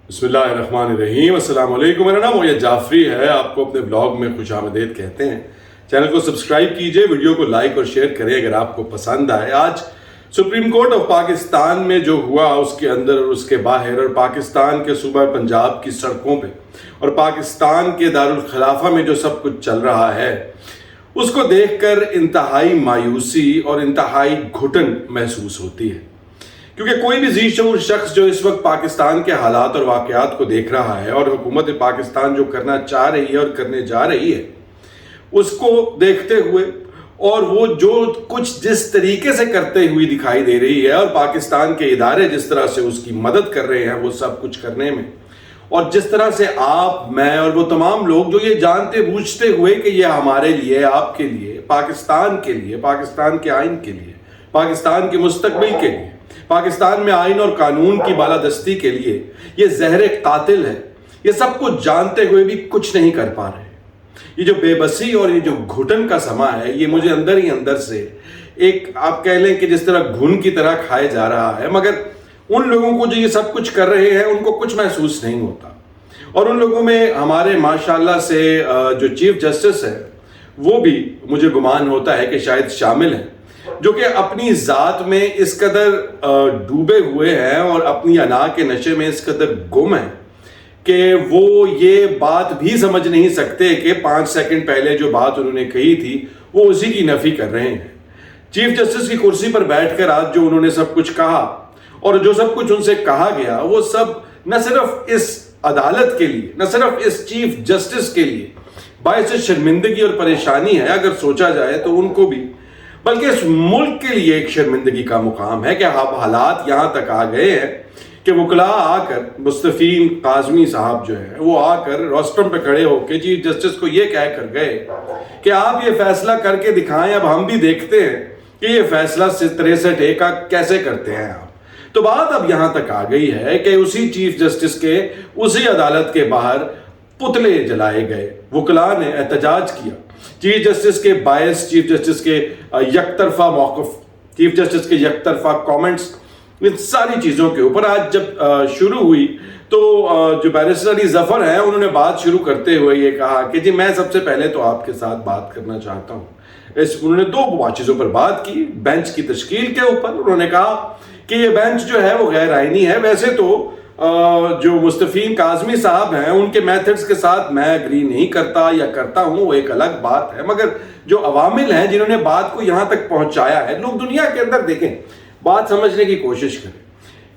بسم اللہ الرحمن الرحیم۔ السلام علیکم، میرا نام موید جعفری ہے، آپ کو اپنے بلاگ میں خوش آمدید کہتے ہیں۔ چینل کو سبسکرائب کیجئے، ویڈیو کو لائک اور شیئر کریں اگر آپ کو پسند آئے۔ آج سپریم کورٹ آف پاکستان میں جو ہوا اس کے اندر اور اس کے باہر، اور پاکستان کے صوبہ پنجاب کی سڑکوں پہ اور پاکستان کے دارالخلافہ میں جو سب کچھ چل رہا ہے، اس کو دیکھ کر انتہائی مایوسی اور انتہائی گھٹن محسوس ہوتی ہے، کیونکہ کوئی بھی ذی شعور شخص جو اس وقت پاکستان کے حالات اور واقعات کو دیکھ رہا ہے اور حکومت پاکستان جو کرنا چاہ رہی ہے اور کرنے جا رہی ہے، اس کو دیکھتے ہوئے اور وہ جو کچھ جس طریقے سے کرتے ہوئی دکھائی دے رہی ہے اور پاکستان کے ادارے جس طرح سے اس کی مدد کر رہے ہیں وہ سب کچھ کرنے میں، اور جس طرح سے آپ، میں اور وہ تمام لوگ جو یہ جانتے بوجھتے ہوئے کہ یہ ہمارے لیے، آپ کے لیے، پاکستان کے لیے، پاکستان کے آئین کے لیے، پاکستان کے مستقبل کے لیے، پاکستان میں آئین اور قانون کی بالادستی کے لیے یہ زہر قاتل ہے، یہ سب کچھ جانتے ہوئے بھی کچھ نہیں کر پا رہے۔ یہ جو بے بسی اور یہ جو گھٹن کا سما ہے، یہ مجھے اندر ہی اندر سے ایک، آپ کہہ لیں کہ جس طرح گھن کی طرح کھائے جا رہا ہے، مگر ان لوگوں کو جو یہ سب کچھ کر رہے ہیں ان کو کچھ محسوس نہیں ہوتا۔ اور ان لوگوں میں ہمارے ماشاءاللہ سے جو چیف جسٹس ہے وہ بھی مجھے گمان ہوتا ہے کہ شاید شامل ہیں، جو کہ اپنی ذات میں اس قدر ڈوبے ہوئے ہیں اور اپنی انا کے نشے میں اس قدر گم ہیں کہ وہ یہ بات بھی سمجھ نہیں سکتے کہ 5 سیکنڈ پہلے جو بات انہوں نے کہی تھی وہ اسی کی نفی کر رہے ہیں۔ چیف جسٹس کی کرسی پر بیٹھ کر آج جو انہوں نے سب کچھ کہا اور جو سب کچھ ان سے کہا گیا، وہ سب نہ صرف اس عدالت کے لیے، نہ صرف اس چیف جسٹس کے لیے باعث شرمندگی اور پریشانی ہے اگر سوچا جائے تو ان کو بھی، بلکہ اس ملک کے لیے ایک شرمندگی کا مقام ہے کہ اب حالات یہاں تک آ گئے ہیں کہ وکلاء آ کر، مستفین کاظمی صاحب جو ہیں وہ آ کر روسٹرم پہ کھڑے ہو کے چیف جسٹس کو یہ کہہ کر گئے کہ آپ یہ فیصلہ کر کے دکھائیں، اب ہم بھی دیکھتے ہیں کہ یہ فیصلہ 63A کا کیسے کرتے ہیں آپ۔ تو بات اب یہاں تک آ گئی ہے کہ اسی چیف جسٹس کے اسی عدالت کے باہر پتلے جلائے گئے، وکلاء نے احتجاج کیا، چیف جسٹس کے باعث، چیف جسٹس کے یک طرفہ موقف، چیف جسٹس کے یک طرفہ کامنٹس، ان ساری چیزوں کے اوپر آج جب شروع ہوئی تو جو بیرسٹر علی ظفر ہیں انہوں نے بات شروع کرتے ہوئے یہ کہا کہ جی میں سب سے پہلے تو آپ کے ساتھ بات کرنا چاہتا ہوں۔ انہوں نے 2 چیزوں پر بات کی، بینچ کی تشکیل کے اوپر۔ انہوں نے کہا کہ یہ بینچ جو ہے وہ غیر آئینی ہے، ویسے تو جو مستفین کاظمی صاحب ہیں ان کے میتھڈز کے ساتھ میں اگری نہیں کرتا یا کرتا ہوں، وہ ایک الگ بات ہے، مگر جو عوامل ہیں جنہوں نے بات کو یہاں تک پہنچایا ہے، لوگ دنیا کے اندر دیکھیں، بات سمجھنے کی کوشش کریں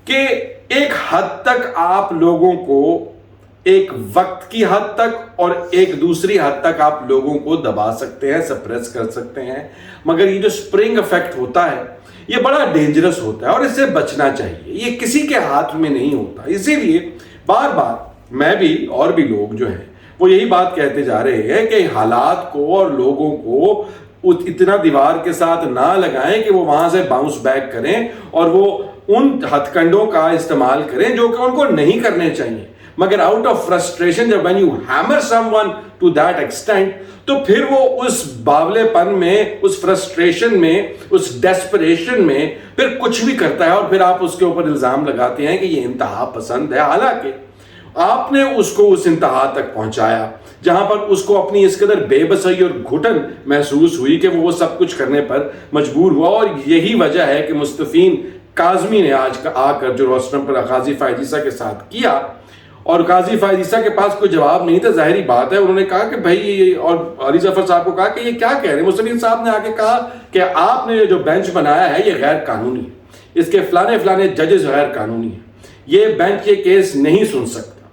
کہ ایک حد تک آپ لوگوں کو، ایک وقت کی حد تک اور ایک دوسری حد تک آپ لوگوں کو دبا سکتے ہیں، سپریس کر سکتے ہیں، مگر یہ جو سپرنگ ایفیکٹ ہوتا ہے یہ بڑا ڈینجرس ہوتا ہے اور اس سے بچنا چاہیے، یہ کسی کے ہاتھ میں نہیں ہوتا۔ اسی لیے بار بار میں بھی اور بھی لوگ جو ہیں وہ یہی بات کہتے جا رہے ہیں کہ حالات کو اور لوگوں کو اتنا دیوار کے ساتھ نہ لگائیں کہ وہ وہاں سے باؤنس بیک کریں اور وہ ان ہتھ کنڈوں کا استعمال کریں جو کہ ان کو نہیں کرنے چاہیے، مگر آؤٹ آف فرسٹریشن جب when you hammer someone to that extent تو پھر وہ اس باولے پن میں، اس فرسٹریشن میں، اس ڈیسپریشن میں پھر کچھ بھی کرتا ہے اور پھر آپ اس کے اوپر الزام لگاتے ہیں کہ یہ انتہا پسند ہے، حالانکہ آپ نے اس کو اس انتہا تک پہنچایا جہاں پر اس کو اپنی اس قدر بے بسی اور گھٹن محسوس ہوئی کہ وہ سب کچھ کرنے پر مجبور ہوا۔ اور یہی وجہ ہے کہ مستفین کاظمی نے آج آ کر جو روسٹرم پر قاضی فائز عیسیٰ کے ساتھ کیا، اور قاضی فائز عیسیٰ کے پاس کوئی جواب نہیں تھا، ظاہری بات ہے، انہوں نے کہا کہ بھائی، اور علی ظفر صاحب کو کہا کہ یہ کیا کہہ رہے ہیں، مستفین صاحب نے آ کے کہا کہ آپ نے جو بینچ بنایا ہے یہ غیر قانونی ہے، اس کے فلانے ججز غیر قانونی ہیں، یہ بینچ یہ کیس نہیں سن سکتا،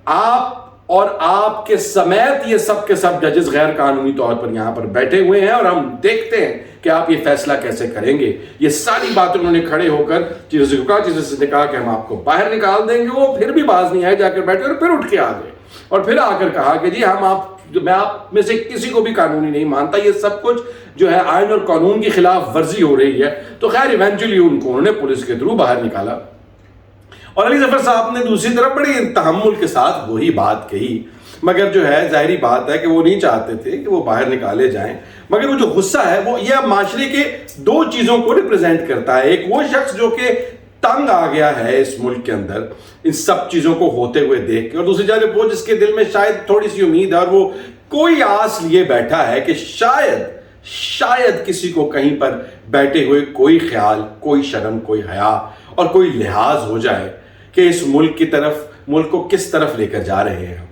آپ اور آپ کے سمیت یہ سب کے سب ججز غیر قانونی طور پر یہاں پر بیٹھے ہوئے ہیں اور ہم دیکھتے ہیں کہ آپ یہ فیصلہ کیسے کریں گے۔ یہ ساری بات انہوں نے کھڑے ہو کر چیزوں سے کہا کہ ہم آپ کو باہر نکال دیں گے، وہ پھر بھی باز نہیں آئے، جا کر بیٹھے اور پھر اٹھ کے آ گئے اور پھر آ کر کہا کہ جی میں آپ میں سے کسی کو بھی قانونی نہیں مانتا، یہ سب کچھ جو ہے آئین اور قانون کی خلاف ورزی ہو رہی ہے۔ تو خیر ایونچولی ان کو انہوں نے پولیس کے تھرو باہر نکالا، اور علی ظفر صاحب نے دوسری طرف بڑی تحمل کے ساتھ وہی بات کہی، مگر جو ہے ظاہری بات ہے کہ وہ نہیں چاہتے تھے کہ وہ باہر نکالے جائیں، مگر وہ جو غصہ ہے وہ یہ معاشرے کے 2 چیزوں کو ریپرزینٹ کرتا ہے۔ ایک وہ شخص جو کہ تنگ آ گیا ہے اس ملک کے اندر ان سب چیزوں کو ہوتے ہوئے دیکھ کے، اور دوسری جانب وہ جس کے دل میں شاید تھوڑی سی امید ہے اور وہ کوئی آس لیے بیٹھا ہے کہ شاید کسی کو کہیں پر بیٹھے ہوئے کوئی خیال، کوئی شرم، کوئی حیا اور کوئی لحاظ ہو جائے کہ اس ملک کی طرف، ملک کو کس طرف لے کر جا رہے ہیں ہم۔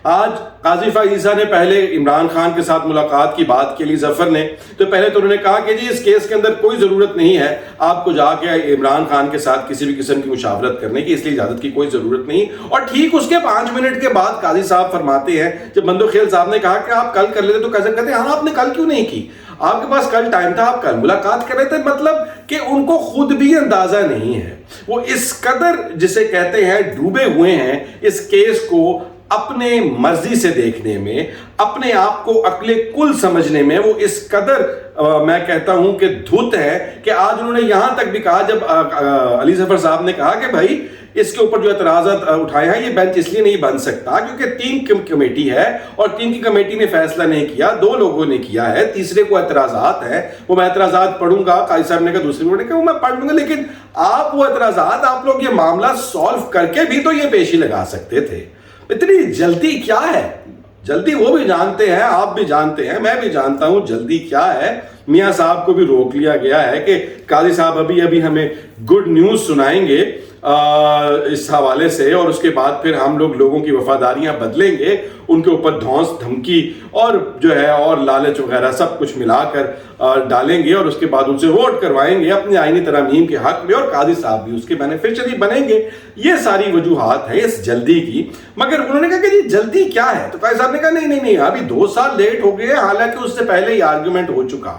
آج قاضی فائز عیسیٰ نے پہلے عمران خان کے ساتھ ملاقات کی بات کے لیے، ظفر نے تو پہلے تو انہوں نے کہا کہ جی اس کیس کے اندر کوئی ضرورت نہیں ہے آپ کو جا کے عمران خان کے ساتھ کسی بھی قسم کی مشاورت کرنے کی، اس لیے اجازت کی کوئی ضرورت نہیں۔ اور ٹھیک اس کے 5 منٹ کے بعد قاضی صاحب فرماتے ہیں، جب بندو خیل صاحب نے کہا کہ آپ کل کر لیتے تو کیسے کہتے ہیں ہاں آپ نے کل کیوں نہیں کی، آپ کے پاس کل ٹائم تھا، آپ کل ملاقات کر رہے تھے۔ مطلب کہ ان کو خود بھی اندازہ نہیں ہے، وہ اس قدر جسے کہتے ہیں ڈوبے ہوئے ہیں اس کیس کو اپنے مرضی سے دیکھنے میں، اپنے آپ کو عقل کل سمجھنے میں، وہ اس قدر میں کہتا ہوں کہ دھت ہے کہ آج انہوں نے یہاں تک بھی کہا، جب علی ظفر صاحب نے کہا کہ بھائی اس کے اوپر جو اعتراضات اٹھائے ہیں یہ بینچ اس لیے نہیں بن سکتا کیونکہ 3 کمیٹی ہے اور 3 کی کمیٹی نے فیصلہ نہیں کیا، 2 لوگوں نے کیا ہے، تیسرے کو اعتراضات ہیں، وہ میں اعتراضات پڑھوں گا، قاضی صاحب نے کہا دوسرے کو نے کہا وہ میں پڑھ لوں گا، لیکن آپ وہ اعتراضات آپ لوگ یہ معاملہ سالو کر کے بھی تو یہ پیشی لگا سکتے تھے۔ اتنی جلدی کیا ہے؟ جلدی وہ بھی جانتے ہیں، آپ بھی جانتے ہیں، میں بھی جانتا ہوں جلدی کیا ہے۔ میاں صاحب کو بھی روک لیا گیا ہے کہ قاضی صاحب ابھی ہمیں گڈ نیوز سنائیں گے اس حوالے سے، اور اس کے بعد پھر ہم لوگوں کی وفاداریاں بدلیں گے، ان کے اوپر دھونس دھمکی اور جو ہے اور لالچ وغیرہ سب کچھ ملا کر ڈالیں گے، اور اس کے بعد ان سے ووٹ کروائیں گے اپنی آئینی ترامیم کے حق میں، اور قاضی صاحب بھی اس کے بینیفیشری بنیں گے۔ یہ ساری وجوہات ہیں اس جلدی کی، مگر انہوں نے کہا کہ جی جلدی کیا ہے؟ تو قاضی صاحب نے کہا نہیں ابھی 2 سال لیٹ ہو گئے، حالانکہ اس سے پہلے یہ آرگومنٹ ہو چکا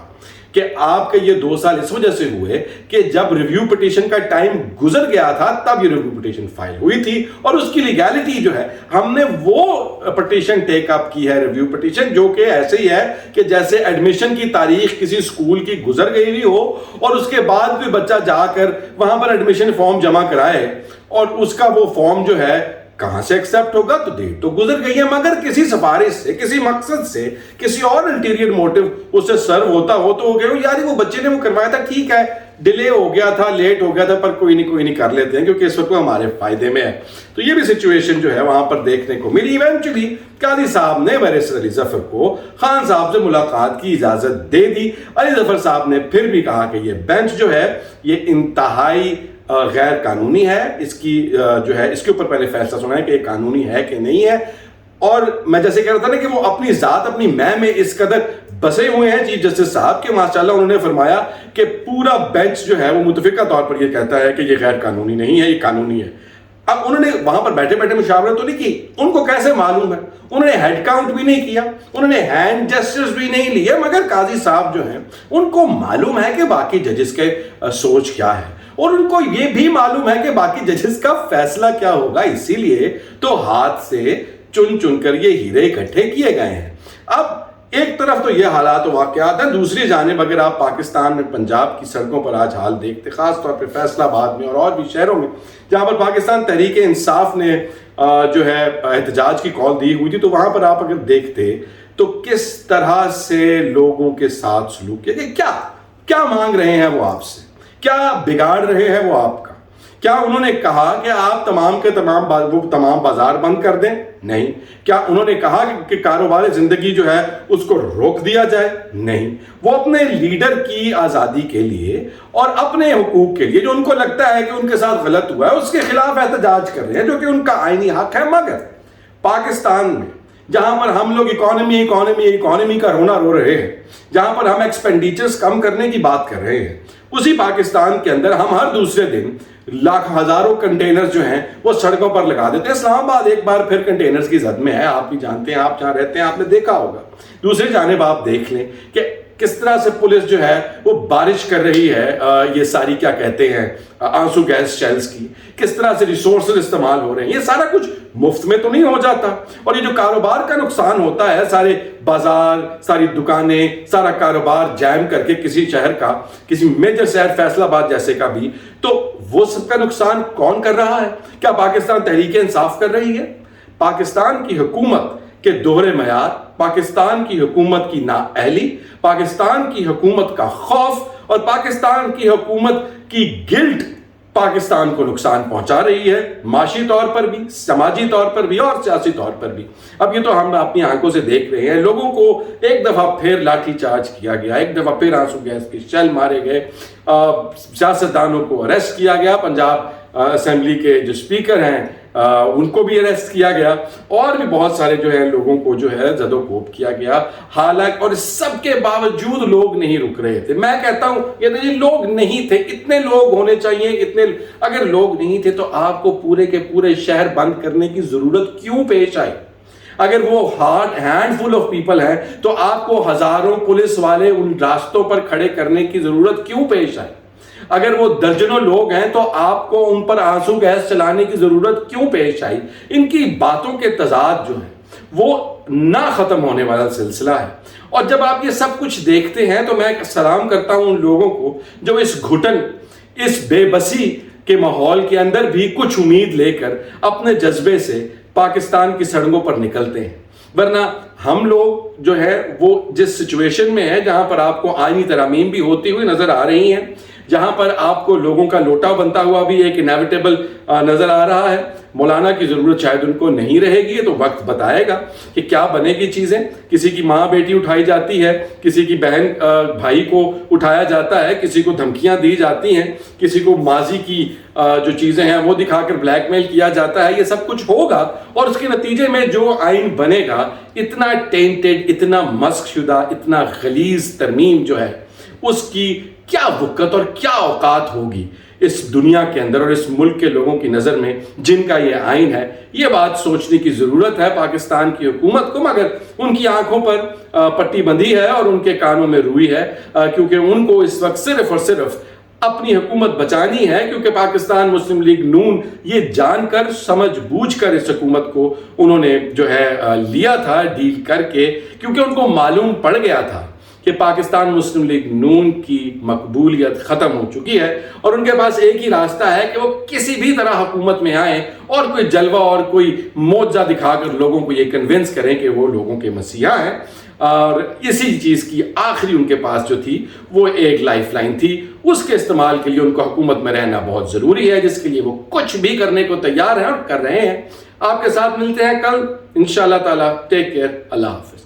کہ آپ کے یہ 2 سال اس وجہ سے ہوئے کہ جب ریویو پٹیشن کا ٹائم گزر گیا تھا تب یہ ریویو پٹیشن فائل ہوئی تھی، اور اس کی لیگیلٹی جو ہے ہم نے وہ پٹیشن ٹیک اپ کی ہے، ریویو پٹیشن، جو کہ ایسے ہی ہے کہ جیسے ایڈمیشن کی تاریخ کسی سکول کی گزر گئی ہوئی ہو اور اس کے بعد کوئی بچہ جا کر وہاں پر ایڈمیشن فارم جمع کرائے اور اس کا وہ فارم جو ہے کہاں سے ایکسپٹ ہوگا، تو ڈیٹ تو گزر گئی ہے، مگر کسی سفارش سے، کسی مقصد سے، کسی اور انٹیریئر موٹیو اس سے سرو ہوتا ہو تو وہ کہو یار وہ بچے نے وہ کروایا تھا، ٹھیک ہے ڈیلے ہو گیا تھا، لیٹ ہو گیا تھا، پر کوئی نہیں کر لیتے ہیں کیونکہ اس وقت ہمارے فائدے میں ہے۔ تو یہ بھی سچویشن جو ہے وہاں پر دیکھنے کو ملی۔ ایونچولی قاضی صاحب نے بیرسٹر علی ظفر کو خان صاحب سے ملاقات کی اجازت دے دی۔ علی ظفر صاحب نے پھر بھی کہا کہ یہ بینچ جو ہے یہ انتہائی غیر قانونی ہے، اس کی جو ہے اس کے اوپر پہلے فیصلہ سنا ہے کہ یہ قانونی ہے کہ نہیں ہے، اور میں جیسے کہہ رہا تھا نا کہ وہ اپنی ذات اپنی میں اس قدر بسے ہوئے ہیں چیف جسٹس صاحب کے ماشاءاللہ انہوں نے فرمایا کہ پورا بینچ جو ہے وہ متفقہ طور پر یہ کہتا ہے کہ یہ غیر قانونی نہیں ہے، یہ قانونی ہے۔ اب انہوں نے وہاں پر بیٹھے مشاورت تو نہیں کی، ان کو کیسے معلوم ہے؟ انہوں نے ہیڈ کاؤنٹ بھی نہیں کیا، انہوں نے ہینڈ جسٹس بھی نہیں لیے، مگر قاضی صاحب جو ہیں ان کو معلوم ہے کہ باقی ججز کے سوچ کیا ہے، اور ان کو یہ بھی معلوم ہے کہ باقی ججز کا فیصلہ کیا ہوگا، اسی لیے تو ہاتھ سے چن کر یہ ہیرے اکٹھے کیے گئے ہیں۔ اب ایک طرف تو یہ حالات و واقعات ہیں، دوسری جانب اگر آپ پاکستان میں پنجاب کی سڑکوں پر آج حال دیکھتے، خاص طور پہ فیصل آباد میں اور بھی شہروں میں جہاں پر پاکستان تحریک انصاف نے جو ہے احتجاج کی کال دی ہوئی تھی، تو وہاں پر آپ اگر دیکھتے تو کس طرح سے لوگوں کے ساتھ سلوک کیا کہ کیا مانگ رہے ہیں وہ آپ سے، کیا بگاڑ رہے ہیں وہ آپ کا۔ کیا انہوں نے کہا کہ آپ تمام کے تمام بازار بند کر دیں؟ نہیں۔ کیا انہوں نے کہا کہ کاروبار زندگی جو ہے اس کو روک دیا جائے؟ نہیں۔ وہ اپنے لیڈر کی آزادی کے لیے اور اپنے حقوق کے لیے جو ان کو لگتا ہے کہ ان کے ساتھ غلط ہوا ہے اس کے خلاف احتجاج کر رہے ہیں، جو کہ ان کا آئینی حق ہے۔ مگر پاکستان میں جہاں پر ہم لوگ اکانومی کا رونا رو رہے ہیں، جہاں پر ہم ایکسپینڈیچرز کم کرنے کی بات کر رہے ہیں، اسی پاکستان کے اندر ہم ہر دوسرے دن لاکھ ہزاروں کنٹینرز جو ہیں وہ سڑکوں پر لگا دیتے ہیں۔ اسلام آباد ایک بار پھر کنٹینرز کی زد میں ہے، آپ بھی جانتے ہیں، آپ جہاں رہتے ہیں آپ نے دیکھا ہوگا۔ دوسری جانب آپ دیکھ لیں کہ کس طرح سے پولیس جو ہے وہ بارش کر رہی ہے یہ ساری کیا کہتے ہیں آنسو گیس شیلز کی، کس طرح سے ریسورسز استعمال ہو رہے ہیں۔ یہ سارا کچھ مفت میں تو نہیں ہو جاتا، اور یہ جو کاروبار کا نقصان ہوتا ہے، سارے بازار، ساری دکانیں، سارا کاروبار جیم کر کے کسی شہر کا، کسی میجر شہر فیصل آباد جیسے کا بھی، تو وہ سب کا نقصان کون کر رہا ہے؟ کیا پاکستان تحریک انصاف کر رہی ہے؟ پاکستان کی حکومت کے دوہرے معیار، پاکستان کی حکومت کی نااہلی، پاکستان کی حکومت کا خوف اور پاکستان کی حکومت کی گلٹ پاکستان کو نقصان پہنچا رہی ہے، معاشی طور پر بھی، سماجی طور پر بھی اور سیاسی طور پر بھی۔ اب یہ تو ہم اپنی آنکھوں سے دیکھ رہے ہیں، لوگوں کو ایک دفعہ پھر لاٹھی چارج کیا گیا، ایک دفعہ پھر آنسو گیس کے شیل مارے گئے، سیاستدانوں کو اریسٹ کیا گیا، پنجاب اسمبلی کے جو اسپیکر ہیں ان کو بھی اریسٹ کیا گیا، اور بھی بہت سارے جو ہے لوگوں کو جو ہے زد و کوب کیا گیا۔ حالانکہ اور سب کے باوجود لوگ نہیں رک رہے تھے۔ میں کہتا ہوں یہ لوگ نہیں تھے، اتنے لوگ ہونے چاہیے، اتنے اگر لوگ نہیں تھے تو آپ کو پورے کے پورے شہر بند کرنے کی ضرورت کیوں پیش آئی؟ اگر وہ ہینڈ فل آف پیپل ہیں تو آپ کو ہزاروں پولیس والے ان راستوں پر کھڑے کرنے کی ضرورت کیوں پیش آئی؟ اگر وہ درجنوں لوگ ہیں تو آپ کو ان پر آنسو گیس چلانے کی ضرورت کیوں پیش آئی؟ ان کی باتوں کے تضاد جو ہے وہ نہ ختم ہونے والا سلسلہ ہے۔ اور جب آپ یہ سب کچھ دیکھتے ہیں تو میں سلام کرتا ہوں ان لوگوں کو جو اس گھٹن، اس بے بسی کے ماحول کے اندر بھی کچھ امید لے کر اپنے جذبے سے پاکستان کی سڑکوں پر نکلتے ہیں۔ ورنہ ہم لوگ جو ہے وہ جس سچویشن میں ہے، جہاں پر آپ کو آئینی ترامیم بھی ہوتی ہوئی نظر آ رہی ہیں، جہاں پر آپ کو لوگوں کا لوٹا بنتا ہوا بھی ایک انیویٹیبل نظر آ رہا ہے، مولانا کی ضرورت شاید ان کو نہیں رہے گی، تو وقت بتائے گا کہ کیا بنے گی چیزیں۔ کسی کی ماں بیٹی اٹھائی جاتی ہے، کسی کی بہن بھائی کو اٹھایا جاتا ہے، کسی کو دھمکیاں دی جاتی ہیں، کسی کو ماضی کی جو چیزیں ہیں وہ دکھا کر بلیک میل کیا جاتا ہے۔ یہ سب کچھ ہوگا اور اس کے نتیجے میں جو آئین بنے گا اتنا ٹینٹڈ، اتنا مسخ شدہ، اتنا غلیظ ترمیم جو ہے اس کی کیا وقت اور کیا اوقات ہوگی اس دنیا کے اندر اور اس ملک کے لوگوں کی نظر میں جن کا یہ آئین ہے۔ یہ بات سوچنے کی ضرورت ہے پاکستان کی حکومت کو، مگر ان کی آنکھوں پر پٹی بندھی ہے اور ان کے کانوں میں روئی ہے، کیونکہ ان کو اس وقت صرف اور صرف اپنی حکومت بچانی ہے، کیونکہ پاکستان مسلم لیگ نون یہ جان کر سمجھ بوجھ کر اس حکومت کو انہوں نے جو ہے لیا تھا ڈیل کر کے، کیونکہ ان کو معلوم پڑ گیا تھا کہ پاکستان مسلم لیگ نون کی مقبولیت ختم ہو چکی ہے اور ان کے پاس ایک ہی راستہ ہے کہ وہ کسی بھی طرح حکومت میں آئیں اور کوئی جلوہ اور کوئی معجزہ دکھا کر لوگوں کو یہ کنونس کریں کہ وہ لوگوں کے مسیحا ہیں۔ اور اسی چیز کی آخری ان کے پاس جو تھی وہ ایک لائف لائن تھی، اس کے استعمال کے لیے ان کو حکومت میں رہنا بہت ضروری ہے، جس کے لیے وہ کچھ بھی کرنے کو تیار ہیں اور کر رہے ہیں۔ آپ کے ساتھ ملتے ہیں کل انشاءاللہ تعالی۔ ٹیک کیئر، اللہ حافظ۔